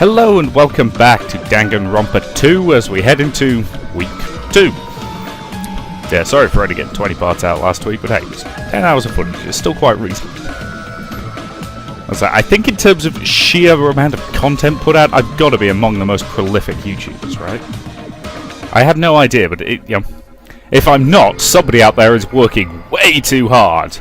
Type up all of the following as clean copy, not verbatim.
Hello and welcome back to Danganronpa 2 as we head into week 2. Yeah, sorry for only getting 20 parts out last week, but hey, it's 10 hours of footage. It's still quite reasonable. I think in terms of sheer amount of content put out, I've got to be among the most prolific YouTubers, right? I have no idea, but if I'm not, somebody out there is working way too hard.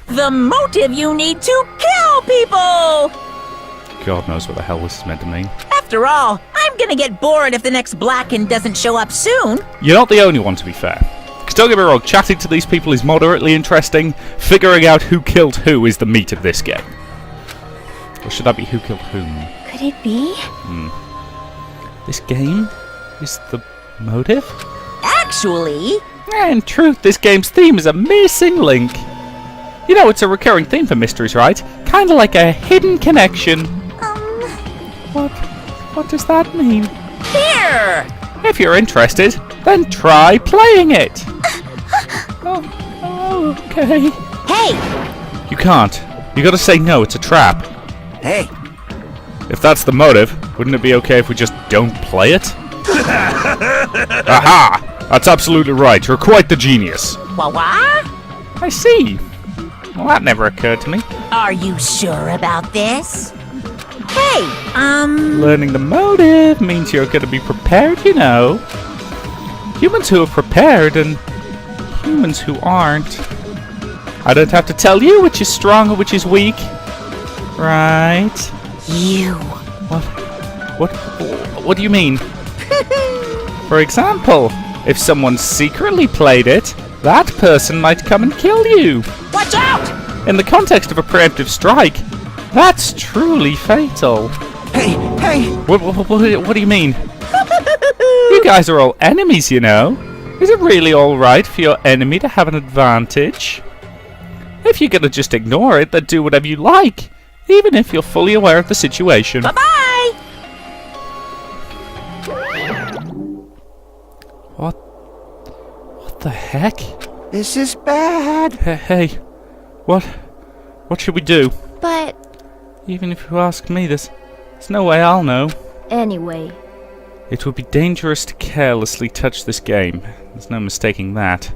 The motive you need to kill people! God knows what the hell this is meant to mean. After all, I'm gonna get bored if the next Blackened doesn't show up soon. You're not the only one, to be fair. Because don't get me wrong, chatting to these people is moderately interesting. Figuring out who killed who is the meat of this game. Or should that be who killed whom? Could it be? This game is the motive? Actually... In truth, this game's theme is a missing link. You know, it's a recurring theme for mysteries, right? Kinda like a hidden connection. What does that mean? Here! If you're interested, then try playing it. Okay. Hey! You can't. You gotta say no, it's a trap. Hey! If that's the motive, wouldn't it be okay if we just don't play it? Aha! That's absolutely right. You're quite the genius. What? I see. Well, that never occurred to me. Are you sure about this? Hey, Learning the motive means you're going to be prepared, you know. Humans who are prepared and humans who aren't. I don't have to tell you which is strong or which is weak. Right? You. What do you mean? For example, if someone secretly played it, that person might come and kill you. Watch out! In the context of a preemptive strike, that's truly fatal. Hey! What do you mean? You guys are all enemies, you know. Is it really alright for your enemy to have an advantage? If you're gonna just ignore it, then do whatever you like, even if you're fully aware of the situation. Bye-bye! What the heck? This is bad! Hey, what should we do? But Even if you ask me, there's no way I'll know. anyway, It would be dangerous to carelessly touch this game. There's no mistaking that.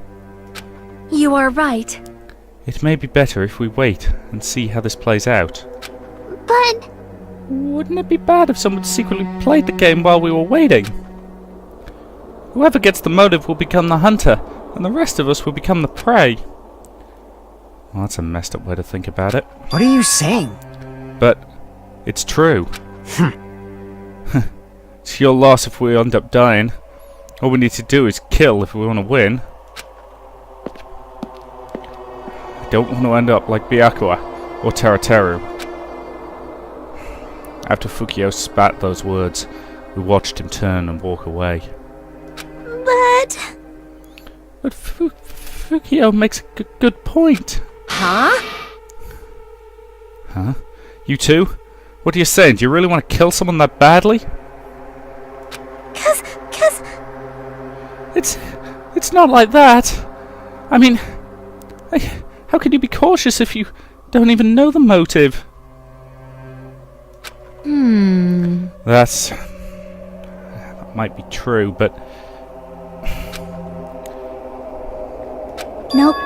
you are right. It may be better if we wait and see how this plays out. But Wouldn't it be bad if someone secretly played the game while we were waiting? Whoever gets the motive will become the hunter, and the rest of us will become the prey. Well, that's a messed up way to think about it. What are you saying? But it's true. It's your loss if we end up dying. All we need to do is kill if we want to win. I don't want to end up like Byakuya or Terateru. After Fukio spat those words, we watched him turn and walk away. But Fukio makes a good point. Huh? Huh? You two? What are you saying? Do you really want to kill someone that badly? cause It's not like that. I mean, how can you be cautious if you don't even know the motive? That might be true, but nope.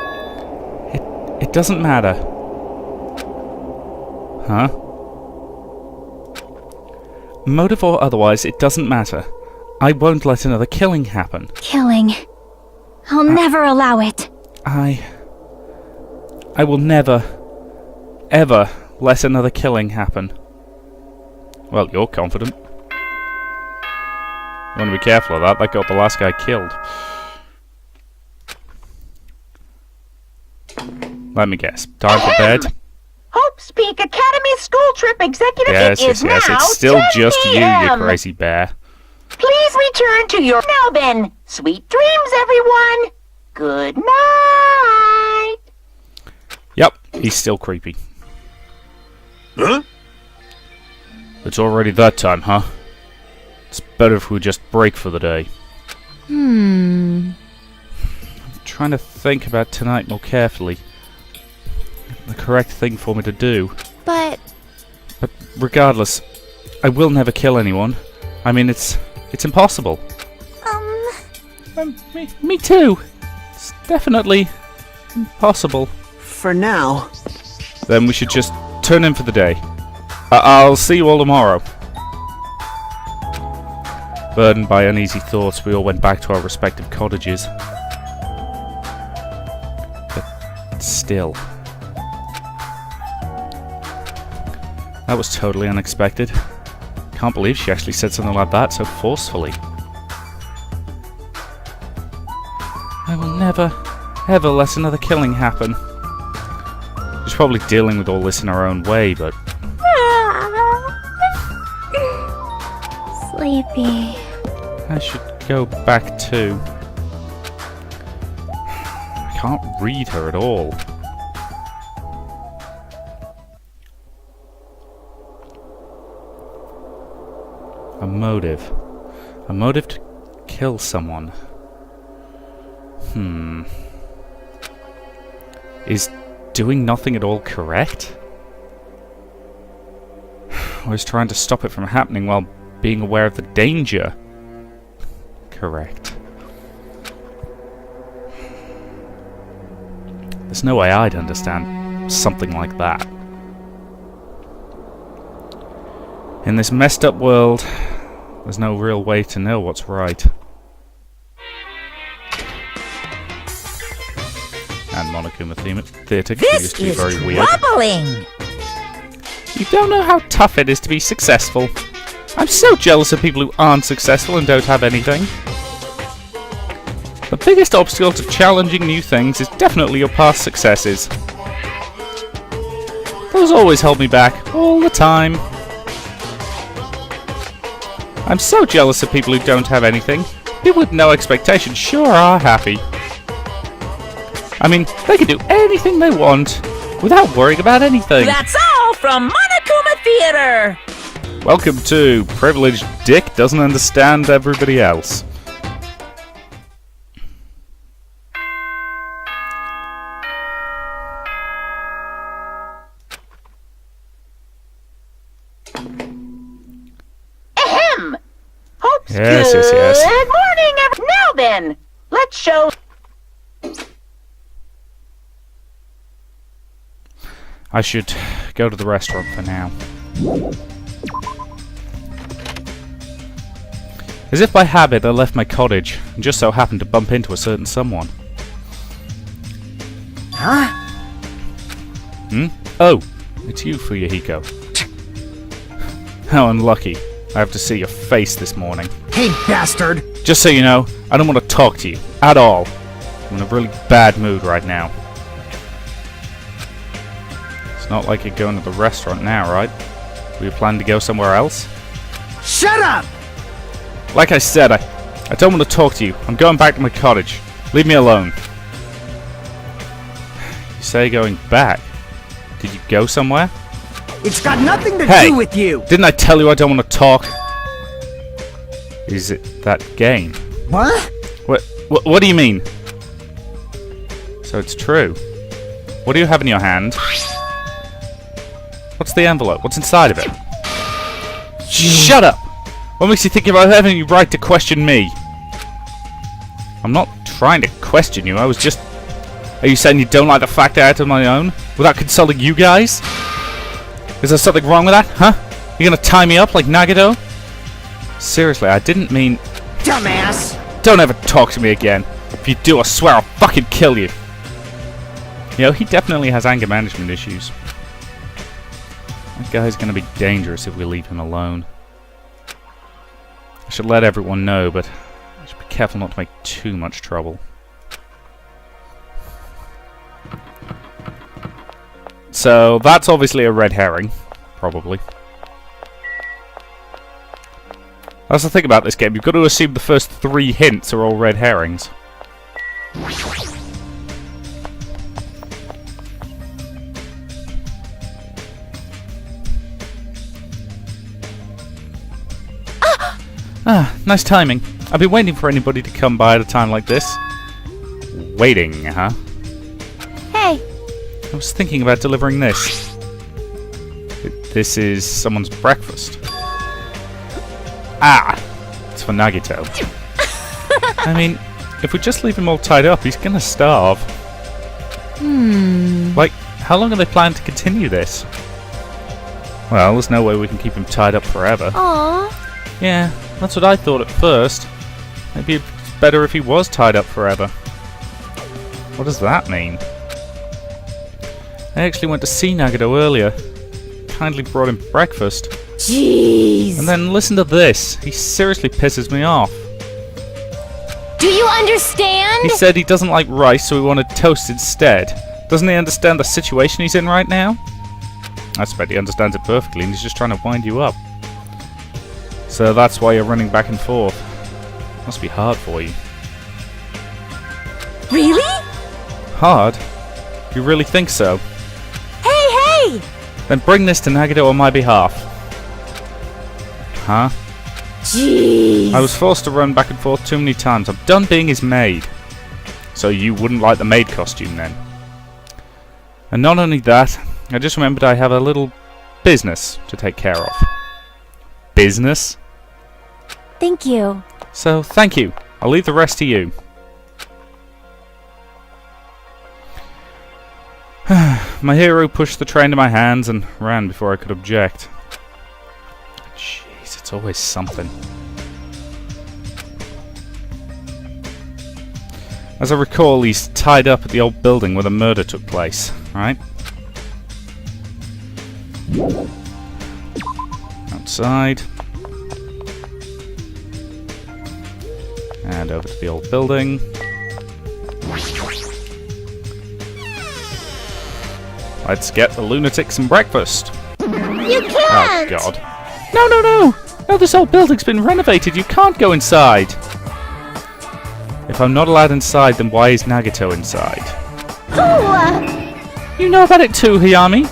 it doesn't matter. Huh? Motive or otherwise, it doesn't matter. I won't let another killing happen. Killing. I'll never allow it. I will never, ever let another killing happen. Well, you're confident. You want to be careful of that. That got the last guy killed. Let me guess. Time for bed? Hope's Peak Academy School Trip Executive Yes. is now It's still 10 just you p.m. crazy bear. Please return to your Melbourne. Sweet dreams, everyone. Good night. Yep, he's still creepy. Huh? It's already that time, huh? It's better if we just break for the day. I'm trying to think about tonight more carefully. the correct thing for me to do. But But regardless, I will never kill anyone. I mean, it's impossible. Me too. It's definitely impossible. For now. Then we should just turn in for the day. I'll see you all tomorrow. Burdened by uneasy thoughts, we all went back to our respective cottages. But still. That was totally unexpected. Can't believe she actually said something like that so forcefully. I will never, ever let another killing happen. She's probably dealing with all this in her own way, but... sleepy. I should go back too. I can't read her at all. A motive. A motive to kill someone. Is doing nothing at all correct? Or is trying to stop it from happening while being aware of the danger correct? There's no way I'd understand something like that. In this messed up world, there's no real way to know what's right. And Monokuma Theatre continues This to be is very weird. troubling! You don't know how tough it is to be successful. I'm so jealous of people who aren't successful and don't have anything. The biggest obstacle to challenging new things is definitely your past successes. Those always hold me back, all the time. I'm so jealous of people who don't have anything. People with no expectations sure are happy. I mean, they can do anything they want without worrying about anything. That's all from Monokuma Theater! Welcome to Privileged Dick Doesn't Understand Everybody Else. Ahem! Hopes Yes, good yes, yes. morning, now then, let's show... I should go to the restaurant for now. As if by habit, I left my cottage and just so happened to bump into a certain someone. Huh? Oh, it's you, Fuyuhiko. How unlucky. I have to see your face this morning. Hey, bastard! Just so you know, I don't want to talk to you at all. I'm in a really bad mood right now. It's not like you're going to the restaurant now, right? Were you planning to go somewhere else? Shut up! Like I said, I don't want to talk to you. I'm going back to my cottage. Leave me alone. You say going back? Did you go somewhere? It's got nothing to Hey! do with you! Didn't I tell you I don't want to talk? Is it that game? What? What do you mean? So it's true. What do you have in your hand? What's the envelope? What's inside of it? Shut up! What makes you think about having any right to question me? I'm not trying to question you, I was just... Are you saying you don't like the fact I acted on my own? Without consulting you guys? Is there something wrong with that, huh? You gonna tie me up like Nagito? Seriously, I didn't mean... Dumbass! Don't ever talk to me again. If you do, I swear I'll fucking kill you. You know, he definitely has anger management issues. That guy's gonna be dangerous if we leave him alone. I should let everyone know, but I should be careful not to make too much trouble. So, that's obviously a red herring. Probably. That's the thing about this game. You've got to assume the first 3 hints are all red herrings. Nice timing. I've been waiting for anybody to come by at a time like this. Waiting, huh? Hey, I was thinking about delivering this. This is someone's breakfast. Ah! It's for Nagito. I mean, if we just leave him all tied up, he's gonna starve. Like, how long are they planning to continue this? Well, there's no way we can keep him tied up forever. Aww. Yeah, that's what I thought at first. Maybe it's better if he was tied up forever. What does that mean? I actually went to see Nagito earlier. Kindly brought him breakfast. Jeez. And then listen to this. He seriously pisses me off. Do you understand? He said he doesn't like rice, so he wanted toast instead. Doesn't he understand the situation he's in right now? I expect he understands it perfectly, and he's just trying to wind you up. So that's why you're running back and forth. Must be hard for you. Really? Hard? You really think so? Hey! Then bring this to Nagito on my behalf. Huh? Jeez. I was forced to run back and forth too many times. I'm done being his maid. So you wouldn't like the maid costume then? And not only that, I just remembered I have a little business to take care of. Business? Thank you. So, thank you. I'll leave the rest to you. My hero pushed the tray into my hands and ran before I could object. Jeez, it's always something. As I recall, he's tied up at the old building where the murder took place, right? Outside. And over to the old building. Let's get the lunatic some breakfast. You Oh can't. god. No! No, this old building's been renovated. You can't go inside. If I'm not allowed inside, then why is Nagito inside? You know about it too, Hayami?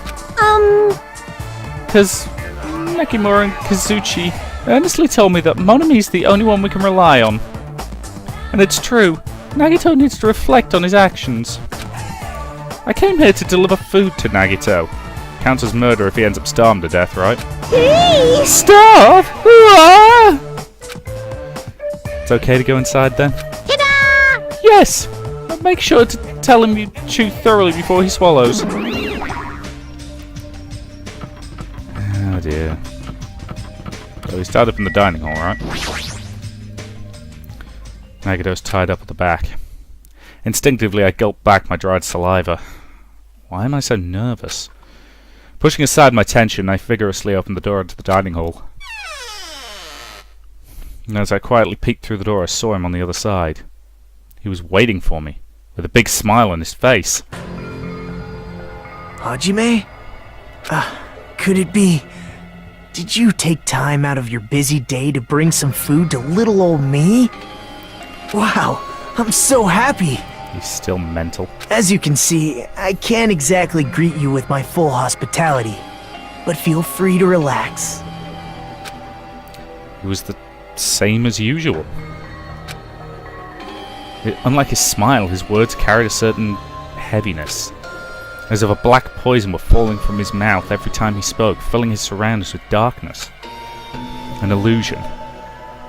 Because Nekimura and Kazuchi earnestly told me that Monami's the only one we can rely on. And it's true. Nagito needs to reflect on his actions. I came here to deliver food to Nagito. Counts as murder if he ends up starving to death, right? Please. Starve? Ah! It's okay to go inside then? Ta-da! Yes! But make sure to tell him you chew thoroughly before he swallows. Oh dear. So he started from the dining hall, right? Nagito's tied up at the back. Instinctively, I gulped back my dried saliva. Why am I so nervous? Pushing aside my tension, I vigorously opened the door into the dining hall. And as I quietly peeked through the door, I saw him on the other side. He was waiting for me, with a big smile on his face. Hajime? Could it be... Did you take time out of your busy day to bring some food to little old me? Wow, I'm so happy! He's still mental. As you can see, I can't exactly greet you with my full hospitality, but feel free to relax. He was the same as usual. Unlike his smile, his words carried a certain heaviness, as if a black poison were falling from his mouth every time he spoke, filling his surroundings with darkness. An illusion,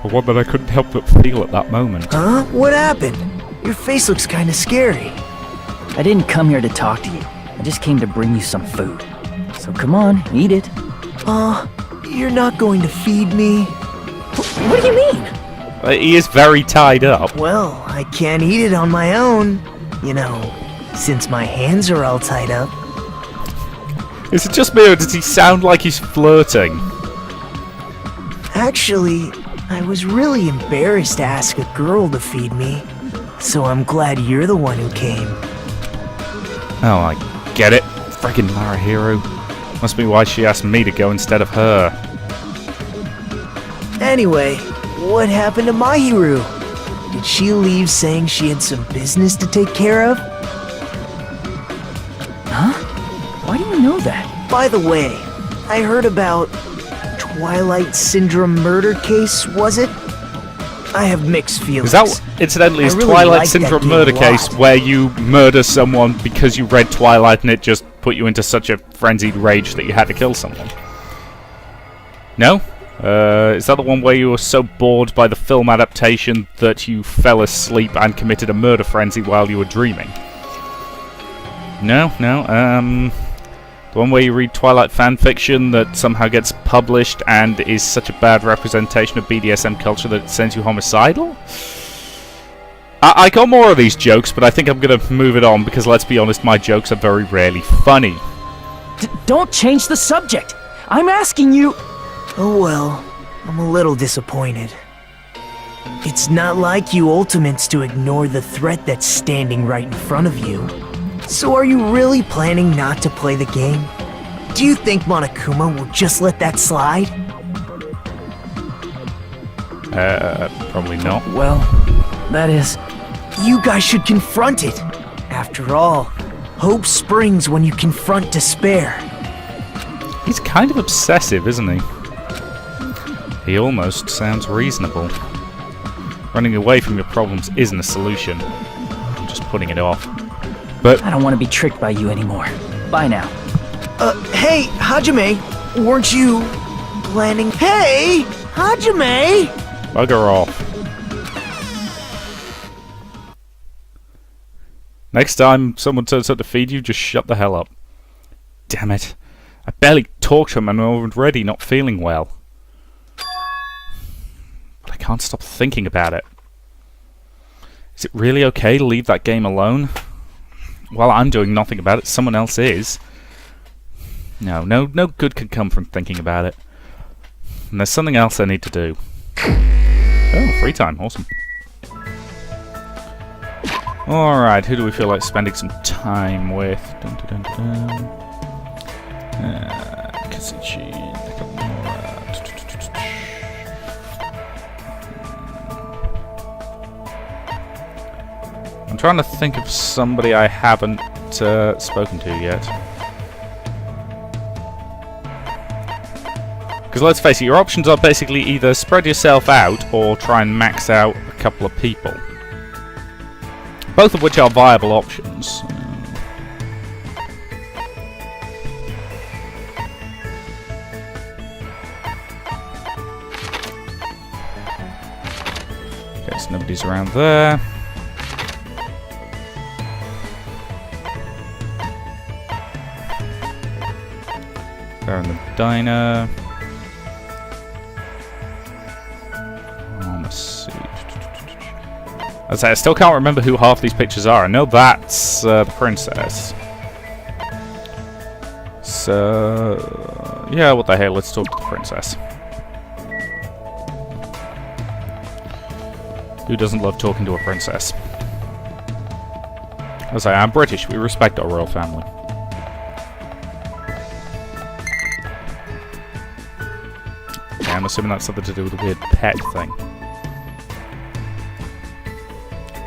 but one that I couldn't help but feel at that moment. Huh? What happened? Your face looks kinda scary. I didn't come here to talk to you. I just came to bring you some food. So come on, eat it. You're not going to feed me? What do you mean? He is very tied up. Well, I can't eat it on my own. You know, since my hands are all tied up. Is it just me, or does he sound like he's flirting? Actually, I was really embarrassed to ask a girl to feed me. So I'm glad you're the one who came. Oh, I get it. Friggin' Marahiro. Must be why she asked me to go instead of her. Anyway, what happened to Mahiru? Did she leave saying she had some business to take care of? Huh? Why do you know that? By the way, I heard about Twilight Syndrome murder case, was it? I have mixed feelings. Is that, incidentally, is I really Twilight like that Syndrome game murder a lot. case where you murder someone because you read Twilight and it just put you into such a frenzied rage that you had to kill someone? No? Is that the one where you were so bored by the film adaptation that you fell asleep and committed a murder frenzy while you were dreaming? No? The one where you read Twilight fanfiction that somehow gets published and is such a bad representation of BDSM culture that it sends you homicidal? I got more of these jokes, but I think I'm going to move it on because, let's be honest, my jokes are very rarely funny. Don't change the subject. I'm asking you. Oh well, I'm a little disappointed. It's not like you Ultimates to ignore the threat that's standing right in front of you. So are you really planning not to play the game? Do you think Monokuma will just let that slide? Probably not. Well, that is. You guys should confront it. After all, hope springs when you confront despair. He's kind of obsessive, isn't he? He almost sounds reasonable. Running away from your problems isn't a solution. I'm just putting it off. But I don't want to be tricked by you anymore. Bye now. Hey, Hajime, weren't you planning? Hey, Hajime! bugger off. Next time someone turns up to feed you, just shut the hell up. Damn it. I barely talked to him and I'm already not feeling well. But I can't stop thinking about it. Is it really okay to leave that game alone? While I'm doing nothing about it, someone else is. No good can come from thinking about it. And there's something else I need to do. Oh, free time. Awesome. Alright, who do we feel like spending some time with? Dun, dun, dun, dun, dun. Kazuchi, Nakamura. I'm trying to think of somebody I haven't spoken to yet. Because let's face it, your options are basically either spread yourself out or try and max out a couple of people. Both of which are viable options. Okay, so nobody's around there. They're in the diner. Let's see. I still can't remember who half these pictures are. I know that's the princess. So, yeah, what the hell? Let's talk to the princess. Who doesn't love talking to a princess? I'm British. We respect our royal family. Okay, I'm assuming that's something to do with a weird pet thing.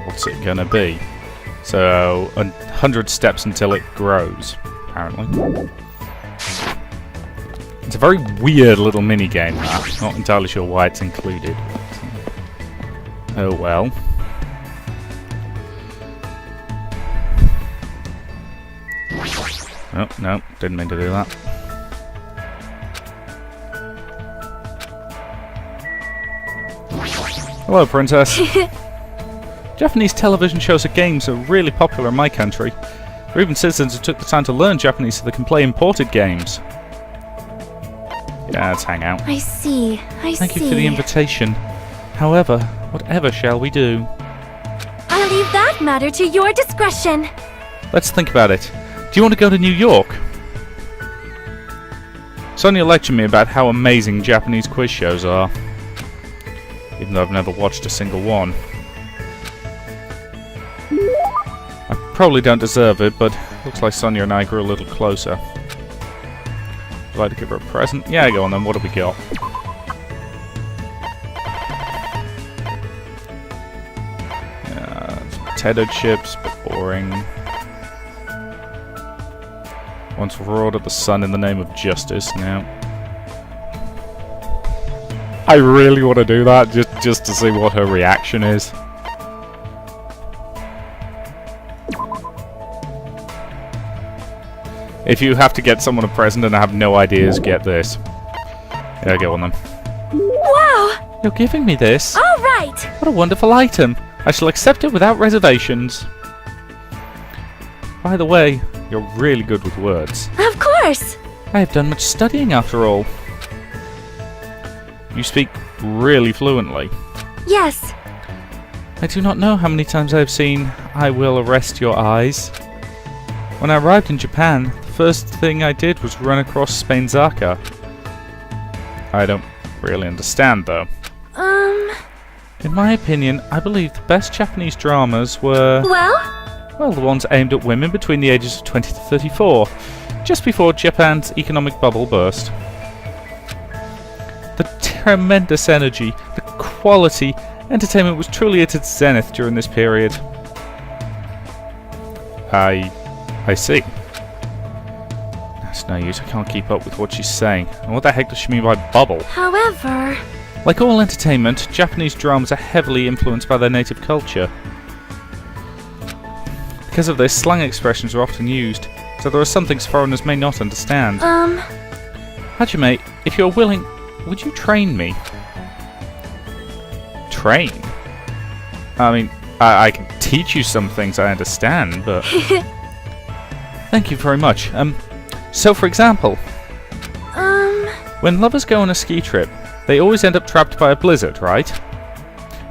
What's it gonna be? So, 100 steps until it grows, apparently. It's a very weird little mini-game, that. Not entirely sure why it's included. Oh well. Oh, no, didn't mean to do that. Hello, princess. Japanese television shows and games are really popular in my country. There are even citizens who took the time to learn Japanese so they can play imported games. Yeah, let's hang out. I see. Thank you for the invitation. However, whatever shall we do? I'll leave that matter to your discretion. Let's think about it. Do you want to go to New York? Sonia lectured me about how amazing Japanese quiz shows are. Even though I've never watched a single one. I probably don't deserve it, but looks like Sonia and I grew a little closer. Would you like to give her a present? Yeah, go on then. What have we got? Potato chips, but boring. Once roared at the sun in the name of justice. Now, I really want to do that just to see what her reaction is. If you have to get someone a present and I have no ideas, get this. Yeah, get one of them. Wow! You're giving me this? All right! What a wonderful item. I shall accept it without reservations. By the way, you're really good with words. Of course! I have done much studying after all. You speak really fluently. Yes. I do not know how many times I have seen "I will arrest your eyes." When I arrived in Japan, the first thing I did was run across Spain's Zaka. I don't really understand, though. In my opinion, I believe the best Japanese dramas were... Well, the ones aimed at women between the ages of 20 to 34, just before Japan's economic bubble burst. The tremendous energy, the quality, entertainment was truly at its zenith during this period. I see. That's no use, I can't keep up with what she's saying. And what the heck does she mean by bubble? However... Like all entertainment, Japanese dramas are heavily influenced by their native culture. Because of this, slang expressions are often used, so there are some things foreigners may not understand. Hajime, if you're willing, would you train me? Train? I mean, I can teach you some things I understand, but... Thank you very much. So for example... When lovers go on a ski trip, they always end up trapped by a blizzard, right?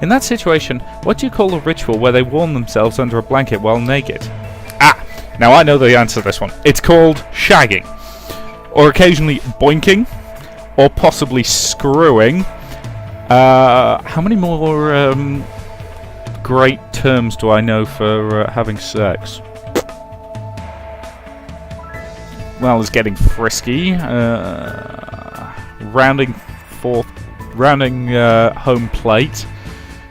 In that situation, what do you call the ritual where they warm themselves under a blanket while naked? Ah! Now I know the answer to this one. It's called shagging. Or occasionally boinking. Or possibly screwing. How many more great terms do I know for having sex? Well, there's getting frisky. Rounding home plate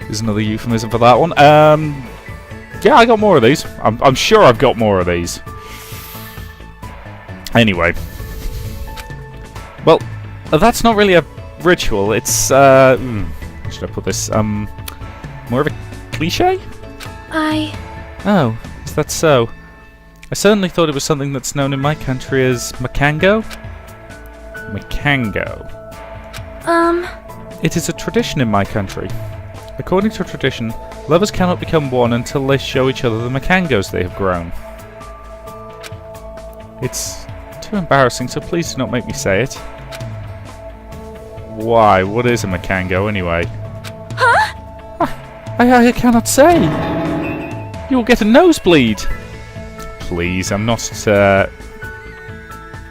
is another euphemism for that one. Yeah, I got more of these. I'm sure I've got more of these. Anyway. Well, that's not really a ritual. It's, how should I put this? More of a cliche? Oh, is that so? I certainly thought it was something that's known in my country as makango. Makango. It is a tradition in my country. According to tradition, lovers cannot become one until they show each other the makangos they have grown. It's too embarrassing, so please do not make me say it. Why? What is a makango anyway? Huh? I cannot say. You will get a nosebleed. Please, I'm not,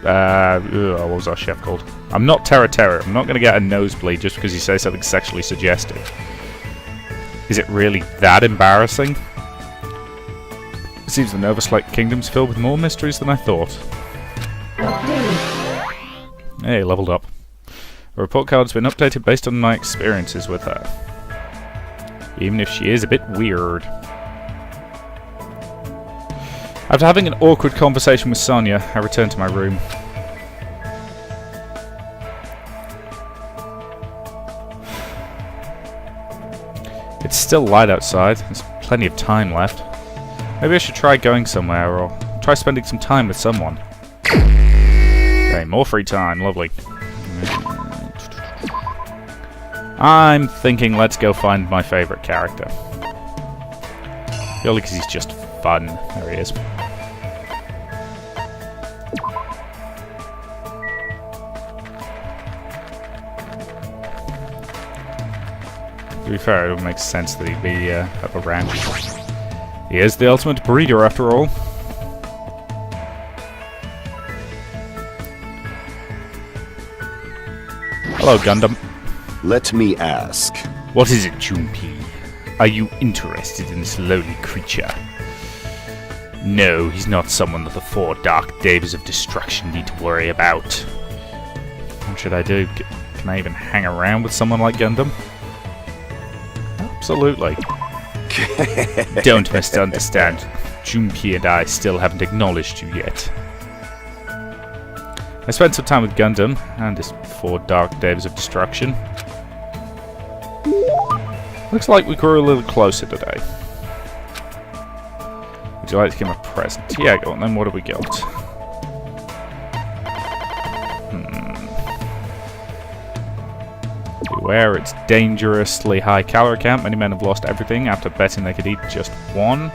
what was our chef called? I'm not Terra. I'm not going to get a nosebleed just because you say something sexually suggestive. Is it really that embarrassing? It seems the Nova Slate Kingdom's filled with more mysteries than I thought. Hey, leveled up. The report card's been updated based on my experiences with her. Even if she is a bit weird. After having an awkward conversation with Sonia, I returned to my room. It's still light outside. There's plenty of time left. Maybe I should try going somewhere, or try spending some time with someone. Okay, more free time. Lovely. I'm thinking let's go find my favourite character. Purely because he's just fun. There he is. To be fair, it would make sense that he'd be up a ranch. He is the ultimate breeder, after all. Hello, Gundam. Let me ask. What is it, Junpei? Are you interested in this lowly creature? No, he's not someone that the 4 dark days of destruction need to worry about. What should I do? Can I even hang around with someone like Gundam? Absolutely. Don't misunderstand. Junpei and I still haven't acknowledged you yet. I spent some time with Gundam and his 4 dark days of destruction. Looks like we grew a little closer today. Would you like to give him a present? Yeah, go on then. What have we got? Beware, it's dangerously high calorie count. Many men have lost everything after betting they could eat just one.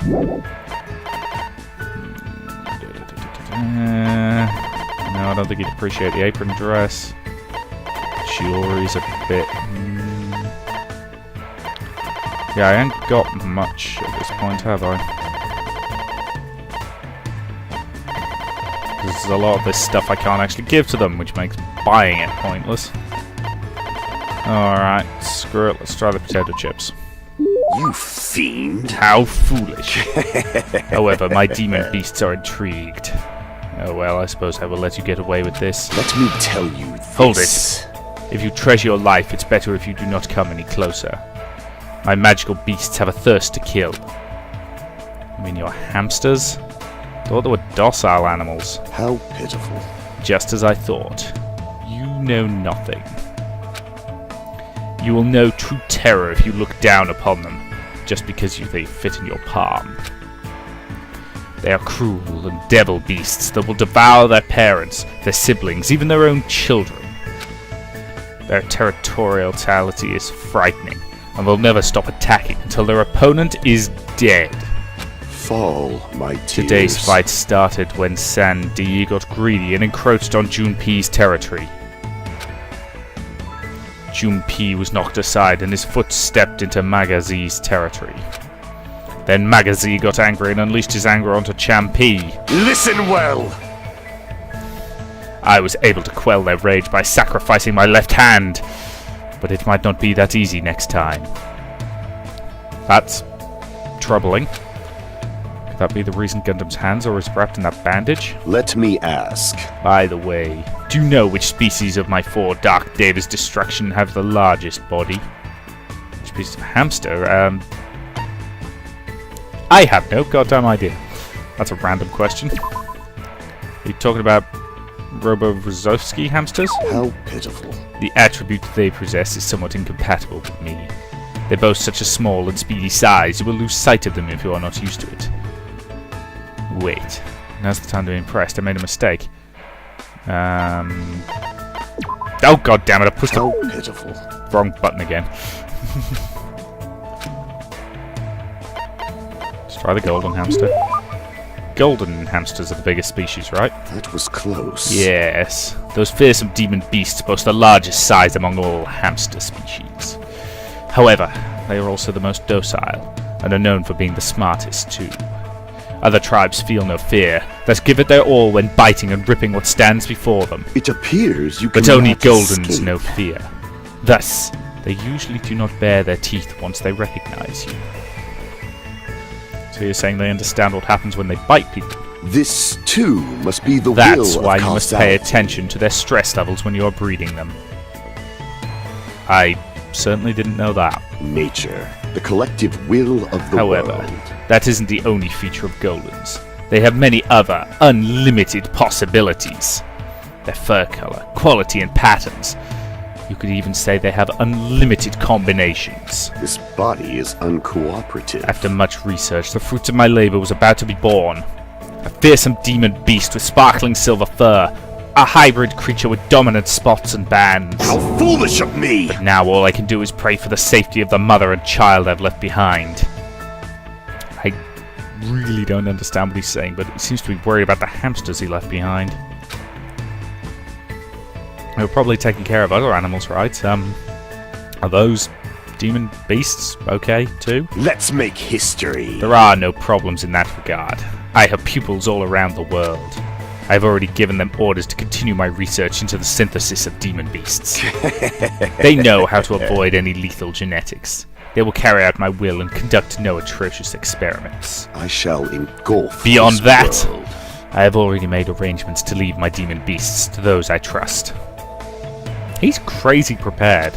No, I don't think he'd appreciate the apron dress. Jewelry's a bit... Yeah, I ain't got much at this point, have I? There's a lot of this stuff I can't actually give to them, which makes buying it pointless. Alright, screw it, let's try the potato chips. You fiend. How foolish. However, my demon beasts are intrigued. Oh well, I suppose I will let you get away with this. Let me tell you this. Hold it. If you treasure your life, it's better if you do not come any closer. My magical beasts have a thirst to kill. I mean, your hamsters? Thought they were docile animals. How pitiful. Just as I thought. You know nothing. You will know true terror if you look down upon them, just because they fit in your palm. They are cruel and devil beasts that will devour their parents, their siblings, even their own children. Their territoriality is frightening, and will never stop attacking until their opponent is dead. Fall, my tears. Today's fight started when San Di got greedy and encroached on Junpei's territory. Junpei was knocked aside and his foot stepped into Magazi's territory. Then Magazi got angry and unleashed his anger onto Champi. Listen well! I was able to quell their rage by sacrificing my left hand, but it might not be that easy next time. That's troubling. Could that be the reason Gundam's hands are always wrapped in that bandage? Let me ask. By the way, do you know which species of my 4 Dark Data's destruction have the largest body? Which species of hamster? I have no goddamn idea. That's a random question. Are you talking about Robo-Rozovsky hamsters? How pitiful. The attribute they possess is somewhat incompatible with me. They boast such a small and speedy size, you will lose sight of them if you are not used to it. Wait. Now's the time to be impressed. I made a mistake. Oh god damn it, I pushed How the pitiful. wrong button again. Let's try the golden hamster. Golden hamsters are the biggest species, right? That was close. Yes. Those fearsome demon beasts boast the largest size among all hamster species. However, they are also the most docile, and are known for being the smartest too. Other tribes feel no fear, thus give it their all when biting and ripping what stands before them. It appears you But cannot only Goldens escape. know fear. Thus, they usually do not bare their teeth once they recognize you. So you're saying they understand what happens when they bite people? This, too, must be the That's will why of you must pay causality. attention to their stress levels when you are breeding them. I certainly didn't know that. Nature, the collective will of the However, world. that isn't the only feature of Goldens. They have many other, unlimited possibilities. Their fur color, quality, and patterns. You could even say they have unlimited combinations. This body is uncooperative. After much research, the fruits of my labor was about to be born. A fearsome demon beast with sparkling silver fur. A hybrid creature with dominant spots and bands. How foolish of me! But now all I can do is pray for the safety of the mother and child I've left behind. I really don't understand what he's saying, but he seems to be worried about the hamsters he left behind. They were probably taking care of other animals, right? Are those demon beasts okay, too? Let's make history. There are no problems in that regard. I have pupils all around the world. I have already given them orders to continue my research into the synthesis of demon beasts. They know how to avoid any lethal genetics. They will carry out my will and conduct no atrocious experiments. I shall engulf Beyond this that, world. I have already made arrangements to leave my demon beasts to those I trust. He's crazy prepared.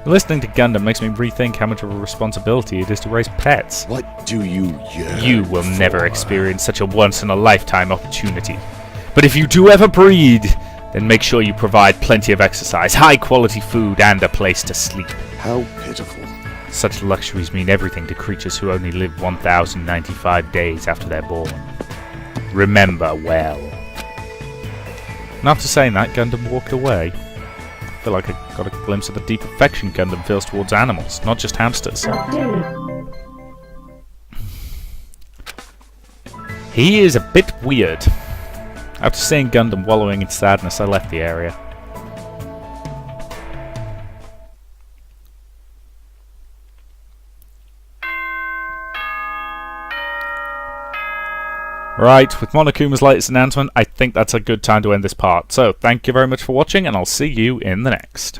Listening to Gundam makes me rethink how much of a responsibility it is to raise pets. What do you yearn You will never for? experience such a once-in-a-lifetime opportunity. But if you do ever breed, then make sure you provide plenty of exercise, high-quality food, and a place to sleep. How pitiful. Such luxuries mean everything to creatures who only live 1,095 days after they're born. Remember well. And after saying that, Gundam walked away. I feel like I got a glimpse of the deep affection Gundam feels towards animals, not just hamsters. He is a bit weird. After seeing Gundam wallowing in sadness, I left the area. Right, with Monokuma's latest announcement, I think that's a good time to end this part. So, thank you very much for watching, and I'll see you in the next.